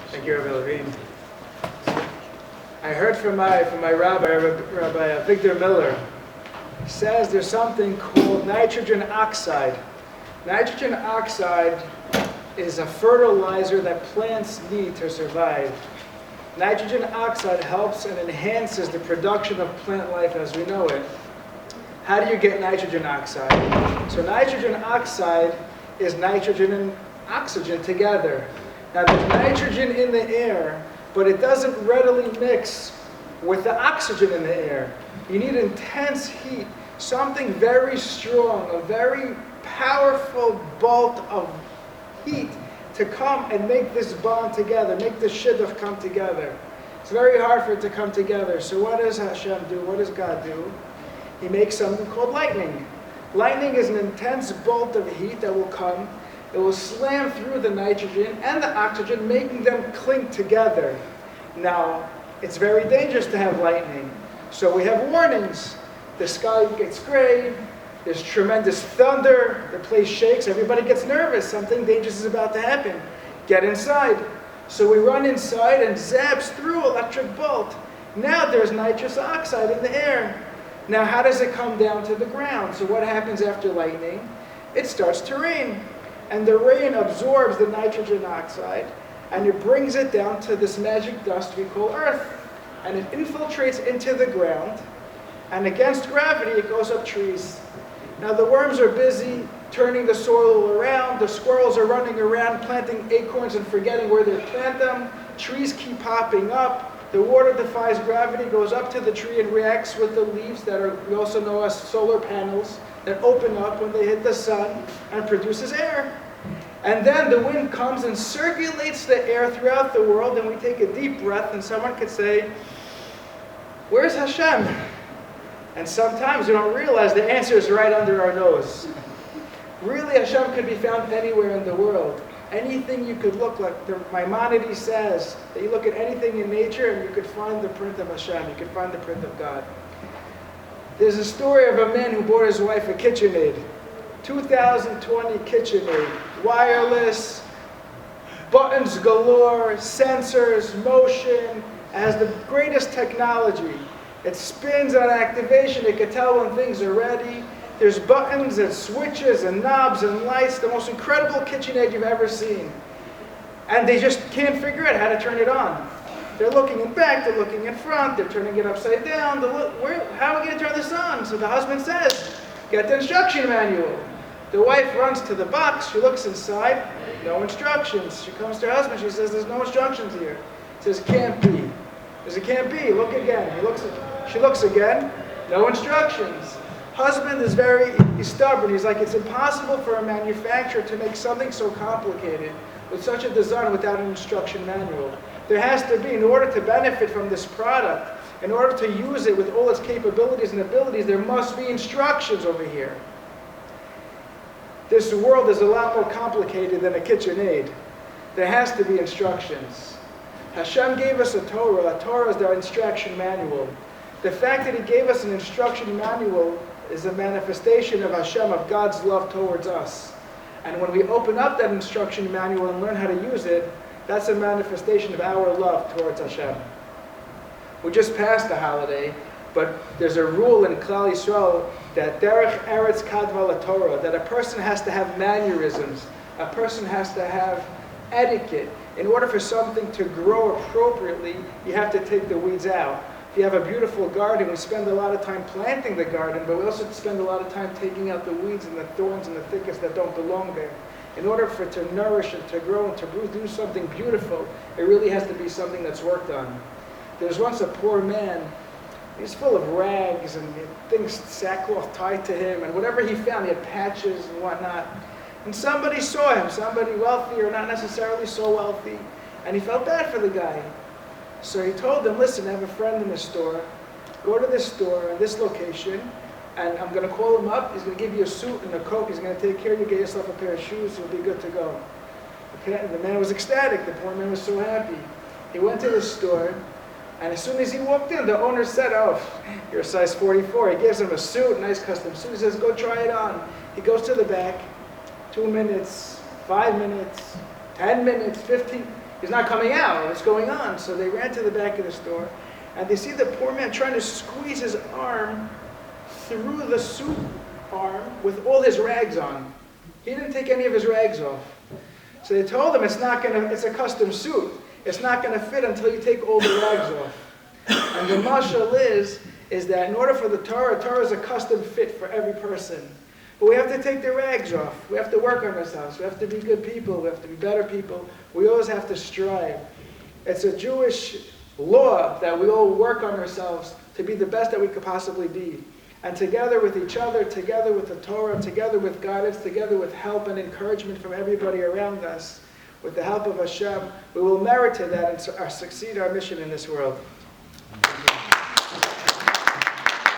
Thank you, Rabbi Levine. I heard from my Rabbi Victor Miller. He says there's something called nitrogen oxide. Nitrogen oxide is a fertilizer that plants need to survive. Nitrogen oxide helps and enhances the production of plant life as we know it. How do you get nitrogen oxide? So nitrogen oxide is nitrogen and oxygen together. Now there's nitrogen in the air, but it doesn't readily mix with the oxygen in the air. You need intense heat, something very strong, a very powerful bolt of heat to come and make this bond together, make the shidduch come together. It's very hard for it to come together. So what does Hashem do? What does God do? He makes something called lightning. Lightning is an intense bolt of heat that will come. It will slam through the nitrogen and the oxygen, making them cling together. Now, it's very dangerous to have lightning. So we have warnings. The sky gets gray. There's tremendous thunder. The place shakes. Everybody gets nervous. Something dangerous is about to happen. Get inside. So we run inside and zaps through electric bolt. Now there's nitrous oxide in the air. Now how does it come down to the ground? So what happens after lightning? It starts to rain. And the rain absorbs the nitrogen oxide and it brings it down to this magic dust we call earth. And it infiltrates into the ground. And against gravity, it goes up trees. Now the worms are busy turning the soil around. The squirrels are running around planting acorns and forgetting where they plant them. Trees keep popping up. The water defies gravity, goes up to the tree and reacts with the leaves that are, we also know as solar panels, that open up when they hit the sun and produces air. And then the wind comes and circulates the air throughout the world, and we take a deep breath and someone could say, "Where's Hashem?" And sometimes we don't realize the answer is right under our nose. Really, Hashem could be found anywhere in the world. Anything you could look like. The Maimonides says that you look at anything in nature and you could find the print of Hashem. You could find the print of God. There's a story of a man who bought his wife a KitchenAid. 2020 KitchenAid. Wireless, buttons galore, sensors, motion. It has the greatest technology. It spins on activation. It can tell when things are ready. There's buttons and switches and knobs and lights. The most incredible KitchenAid you've ever seen. And they just can't figure out how to turn it on. They're looking in back, they're looking in front, they're turning it upside down. How are we going to turn this on? So the husband says, "Get the instruction manual." The wife runs to the box, she looks inside, no instructions. She comes to her husband, she says, "There's no instructions here." He says, "Can't be." He says, "It can't be, look again." She looks again, no instructions. Husband is he's stubborn. He's like, it's impossible for a manufacturer to make something so complicated with such a design without an instruction manual. There has to be, in order to benefit from this product, in order to use it with all its capabilities and abilities, there must be instructions over here. This world is a lot more complicated than a KitchenAid. There has to be instructions. Hashem gave us a Torah. A Torah is our instruction manual. The fact that He gave us an instruction manual is a manifestation of Hashem, of God's love towards us. And when we open up that instruction manual and learn how to use it, that's a manifestation of our love towards Hashem. We just passed the holiday, but there's a rule in Klal Yisrael that derech eretz kadva laTorah, that a person has to have mannerisms, a person has to have etiquette. In order for something to grow appropriately, you have to take the weeds out. If you have a beautiful garden, we spend a lot of time planting the garden, but we also spend a lot of time taking out the weeds and the thorns and the thickets that don't belong there. In order for it to nourish and to grow and to do something beautiful, it really has to be something that's worked on. There was once a poor man. He's full of rags and things, sackcloth tied to him, and whatever he found, he had patches and whatnot. And somebody saw him, somebody wealthy or not necessarily so wealthy, and he felt bad for the guy. So he told them, "Listen, I have a friend in the store. Go to this store in this location, and I'm going to call him up. He's going to give you a suit and a coat. He's going to take care of you, get yourself a pair of shoes. You'll be good to go." Okay? The man was ecstatic. The poor man was so happy. He went to the store, and as soon as he walked in, the owner said, "Oh, you're a size 44. He gives him a suit, nice custom suit. He says, "Go try it on." He goes to the back. 2 minutes, 5 minutes, 10 minutes, 15, he's not coming out. What's going on? So they ran to the back of the store, and they see the poor man trying to squeeze his arm through the suit arm with all his rags on. He didn't take any of his rags off. So they told him it's a custom suit. It's not going to fit until you take all the rags off. And the mashal is that in order for the Torah is a custom fit for every person. But we have to take the rags off. We have to work on ourselves. We have to be good people. We have to be better people. We always have to strive. It's a Jewish law that we all work on ourselves to be the best that we could possibly be. And together with each other, together with the Torah, together with guidance, together with help and encouragement from everybody around us, with the help of Hashem, we will merit to that and succeed our mission in this world.